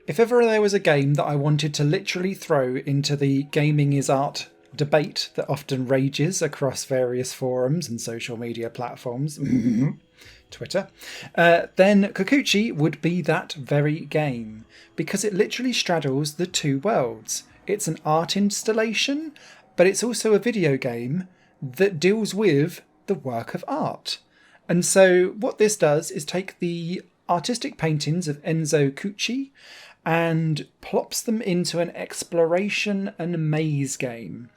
If ever there was a game that I wanted to literally throw into the gaming is art debate that often rages across various forums and social media platforms, Twitter, then Cuccchi would be that very game, because it literally straddles the two worlds. It's an art installation, but it's also a video game that deals with the work of art. And so what this does is take the artistic paintings of Enzo Cuccchi and plops them into an exploration and maze game.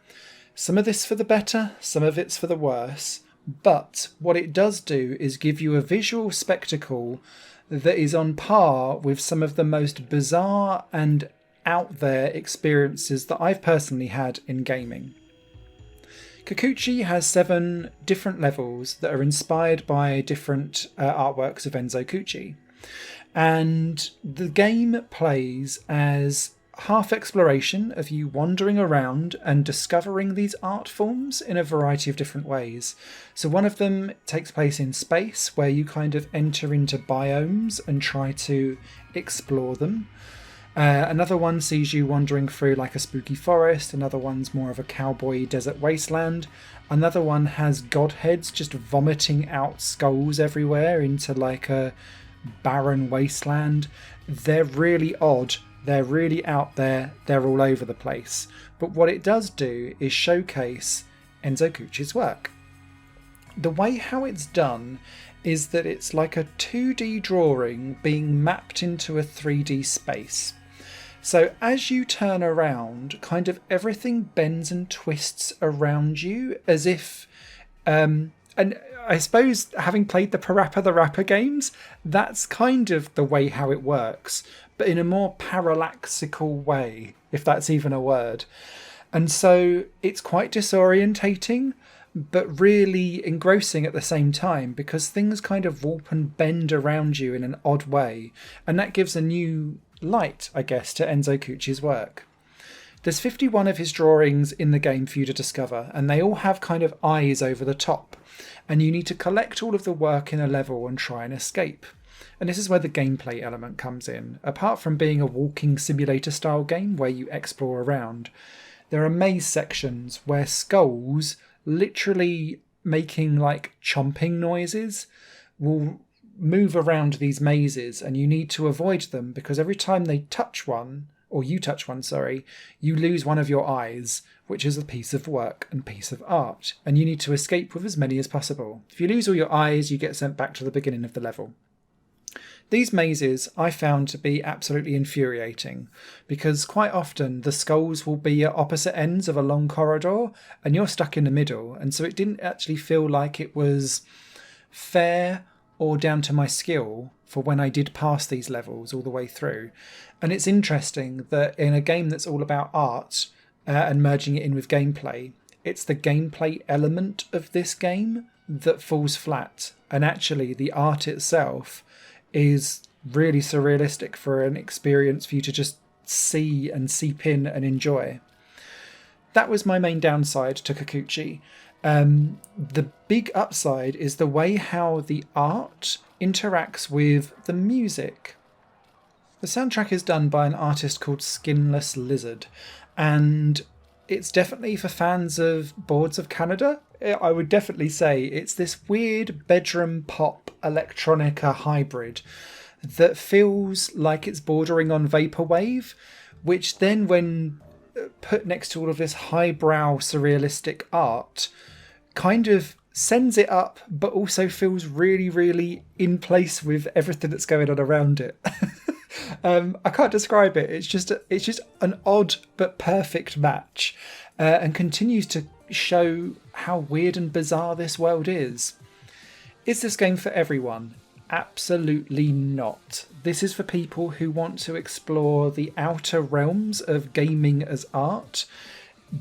Some of this for the better, some of it's for the worse, but what it does do is give you a visual spectacle that is on par with some of the most bizarre and out there experiences that I've personally had in gaming. Cuccchi has 7 different levels that are inspired by different artworks of Enzo Cuccchi. And the game plays as half exploration of you wandering around and discovering these art forms in a variety of different ways. So one of them takes place in space, where you kind of enter into biomes and try to explore them. Another one sees you wandering through like a spooky forest. Another one's more of a cowboy desert wasteland. Another one has godheads just vomiting out skulls everywhere into like a barren wasteland. They're really odd, they're really out there, they're all over the place. But what it does do is showcase Enzo Cucchi's work. The way how it's done is that it's like a 2D drawing being mapped into a 3D space. So as you turn around, kind of everything bends and twists around you as if and I suppose, having played the Parappa the Rapper games, that's kind of the way how it works, but in a more parallaxical way, if that's even a word. And so it's quite disorientating, but really engrossing at the same time, because things kind of warp and bend around you in an odd way, and that gives a new light, I guess, to Enzo Cucchi's work. There's 51 of his drawings in the game for you to discover, and they all have kind of eyes over the top. And you need to collect all of the work in a level and try and escape. And this is where the gameplay element comes in. Apart from being a walking simulator style game where you explore around, there are maze sections where skulls, literally making like chomping noises, will move around these mazes, and you need to avoid them because every time they touch one, or you touch one, you lose one of your eyes, which is a piece of work and piece of art, and you need to escape with as many as possible. If you lose all your eyes, you get sent back to the beginning of the level. These mazes I found to be absolutely infuriating, because quite often the skulls will be at opposite ends of a long corridor, and you're stuck in the middle, and so it didn't actually feel like it was fair or down to my skill for when I did pass these levels all the way through. And it's interesting that in a game that's all about art and merging it in with gameplay, it's the gameplay element of this game that falls flat. And actually the art itself is really surrealistic for an experience for you to just see and seep in and enjoy. That was my main downside to Cuccchi. The big upside is the way how the art interacts with the music. The soundtrack is done by an artist called Skinless Lizard, and it's definitely for fans of Boards of Canada. I would definitely say it's this weird bedroom pop electronica hybrid that feels like it's bordering on vaporwave, which then when put next to all of this highbrow surrealistic art kind of sends it up, but also feels really, really in place with everything that's going on around it. I can't describe it. It's just an odd but perfect match, and continues to show how weird and bizarre this world is. Is this game for everyone? Absolutely not. This is for people who want to explore the outer realms of gaming as art.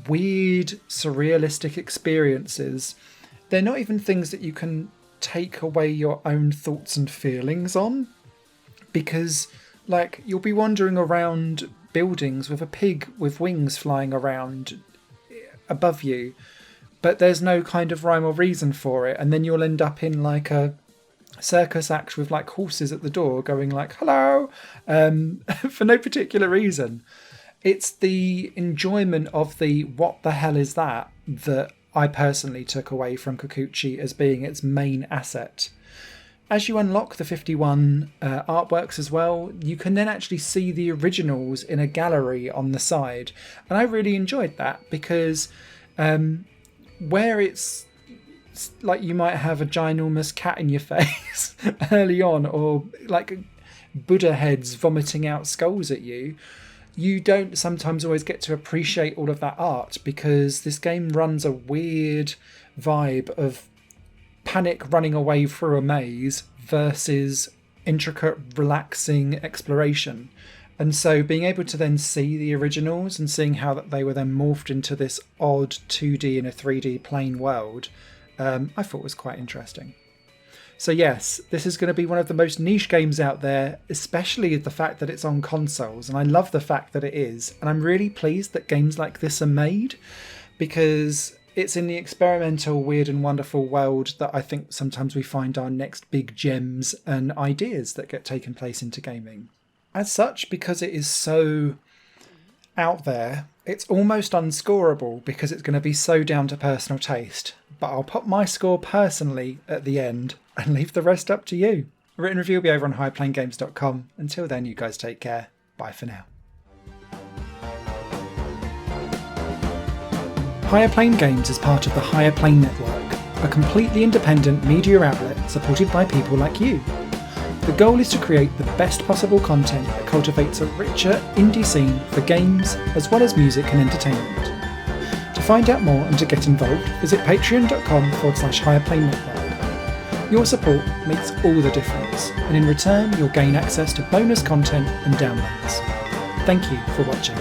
Weird, surrealistic experiences. They're not even things that you can take away your own thoughts and feelings on, because like you'll be wandering around buildings with a pig with wings flying around above you, but there's no kind of rhyme or reason for it, and then you'll end up in like a circus act with like horses at the door going like hello, for no particular reason. It's the enjoyment of the what the hell is that I personally took away from Cuccchi as being its main asset. As you unlock the 51 artworks as well, you can then actually see the originals in a gallery on the side. And I really enjoyed that because where it's like you might have a ginormous cat in your face early on, or like Buddha heads vomiting out skulls at you, you don't sometimes always get to appreciate all of that art because this game runs a weird vibe of panic running away through a maze versus intricate, relaxing exploration. And so being able to then see the originals and seeing how that they were then morphed into this odd 2D and a 3D plane world, I thought was quite interesting. So yes, this is going to be one of the most niche games out there, especially the fact that it's on consoles. And I love the fact that it is. And I'm really pleased that games like this are made because it's in the experimental, weird and wonderful world that I think sometimes we find our next big gems and ideas that get taken place into gaming. As such, because it is so out there, it's almost unscorable because it's going to be so down to personal taste. But I'll put my score personally at the end and leave the rest up to you. A written review will be over on highplanegames.com. Until then, you guys take care. Bye for now. Higher Plane Games is part of the Higher Plane Network, a completely independent media outlet supported by people like you. The goal is to create the best possible content that cultivates a richer indie scene for games as well as music and entertainment. To find out more and to get involved, visit patreon.com/Higher Network. Your support makes all the difference, and in return you'll gain access to bonus content and downloads. Thank you for watching.